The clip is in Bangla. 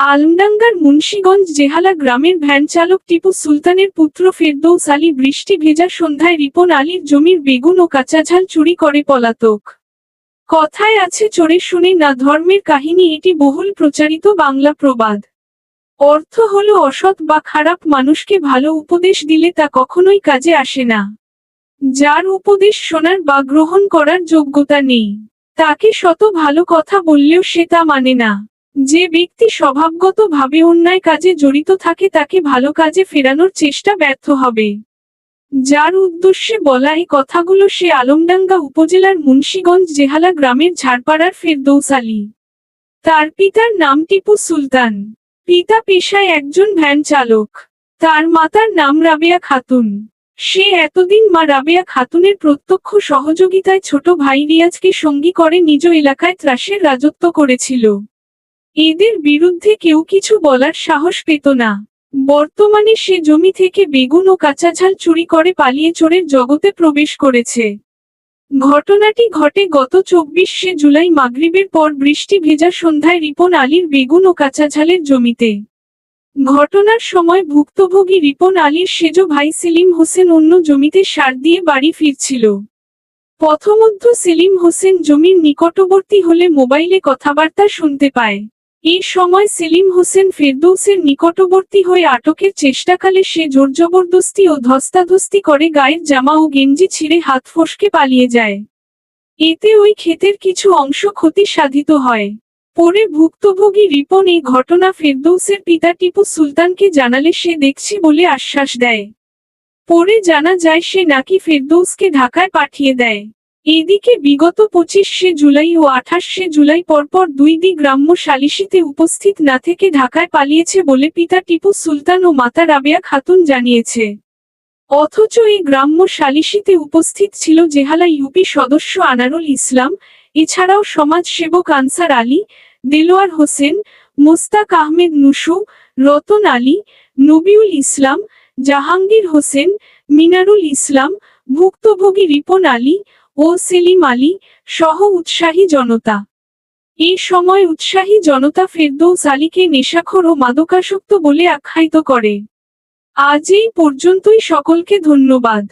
আলমডাঙ্গার মুন্সিগঞ্জ জেহালা গ্রামের ভ্যান চালক টিপু সুলতানের পুত্র ফেরদৌস আলী বৃষ্টি ভেজা সন্ধ্যায় রিপন আলীর জমির বেগুন ও কাঁচাঝাল চুরি করে পলাতক। কথায় আছে চোরে শুনে না ধর্মের কাহিনী। এটি বহুল প্রচারিত বাংলা প্রবাদ। অর্থ হলো অসৎ বা খারাপ মানুষকে ভালো উপদেশ দিলে তা কখনোই কাজে আসে না। যার উপদেশ শোনার বা গ্রহণ করার যোগ্যতা নেই, তাকে শত ভালো কথা বললেও সে তা মানে না। যে ব্যক্তি স্বভাবগতভাবে অন্যায় কাজে জড়িত থাকে তাকে ভালো কাজে ফেরানোর চেষ্টা ব্যর্থ হবে। যার উদ্দেশ্যে বলা এই কথাগুলো সে আলমডাঙ্গা উপজেলার মুন্সিগঞ্জ জেহালা গ্রামের ঝাড়পাড়ার ফেরদৌস আলী। তার পিতার নাম টিপু সুলতান। পিতা পেশায় একজন ভ্যান চালক। তার মাতার নাম রাবেয়া খাতুন। সে এতদিন মা রাবেয়া খাতুনের প্রত্যক্ষ সহযোগিতায় ছোট ভাই রিয়াজকে সঙ্গী করে নিজ এলাকায় ত্রাসের রাজত্ব করেছিল। এদের বিরুদ্ধে কেউ কিছু বলার সাহস পেত না। বর্তমানে সে জমি থেকে বেগুন ও কাঁচাঝাল চুরি করে পালিয়ে চোরের জগতে প্রবেশ করেছে। ঘটনাটি ঘটে গত 24শে জুলাই মাগরিবের পর বৃষ্টি ভেজা সন্ধ্যায় রিপন আলীর বেগুন ও কাঁচাঝালের জমিতে। ঘটনার সময় ভুক্তভোগী রিপন আলীর সেজ ভাই সেলিম হোসেন অন্য জমিতে সার দিয়ে বাড়ি ফিরছিল। পথমধ্য সেলিম হোসেন জমির নিকটবর্তী হলে মোবাইলে কথাবার্তা শুনতে পায়। এই সময় সেলিম হোসেন ফেরদৌসের নিকটবর্তী হয়ে আটকের চেষ্টাকালে সে জোরজবরদস্তি ও ধস্তাধস্তি করে গায়ের জামা ও গেঞ্জি ছিঁড়ে হাত ফসকে পালিয়ে যায়। এতে ওই ক্ষেতের কিছু অংশ ক্ষতি সাধিত হয়। পরে ভুক্তভোগী রিপন এই ঘটনা ফেরদৌসের পিতা টিপু সুলতানকে জানালে সে দেখছি বলে আশ্বাস দেয়। পরে জানা যায় সে নাকি ফেরদৌসকে ঢাকায় পাঠিয়ে দেয়। এদিকে বিগত 25শে জুলাই ও 28শে জুলাই পরপর দুই গ্রাম্য সালিসিতে উপস্থিত না থেকে ঢাকায় পালিয়েছে বলে পিতা টিপু সুলতান ও মাতা রাবেয়া খাতুন জানিয়েছে। অথচ এই গ্রাম্য সালিসিতে উপস্থিত ছিল জেহালা ইউপি সদস্য আনারুল ইসলাম, এছাড়াও সমাজসেবক আনসার আলী, দেলোয়ার হোসেন, মোস্তাক আহমেদ নুসু, রতন আলী, নবিউল ইসলাম, জাহাঙ্গীর হোসেন, মিনারুল ইসলাম, ভুক্তভোগী রিপন আলী ও সেলিম আলী সহ উৎসাহী জনতা। এই সময় উৎসাহী জনতা ফেরদৌস আলীকে নেশাখোর ও মাদকাসক্ত বলে আখ্যায়িত করে। আজ এই পর্যন্তই। সকলকে ধন্যবাদ।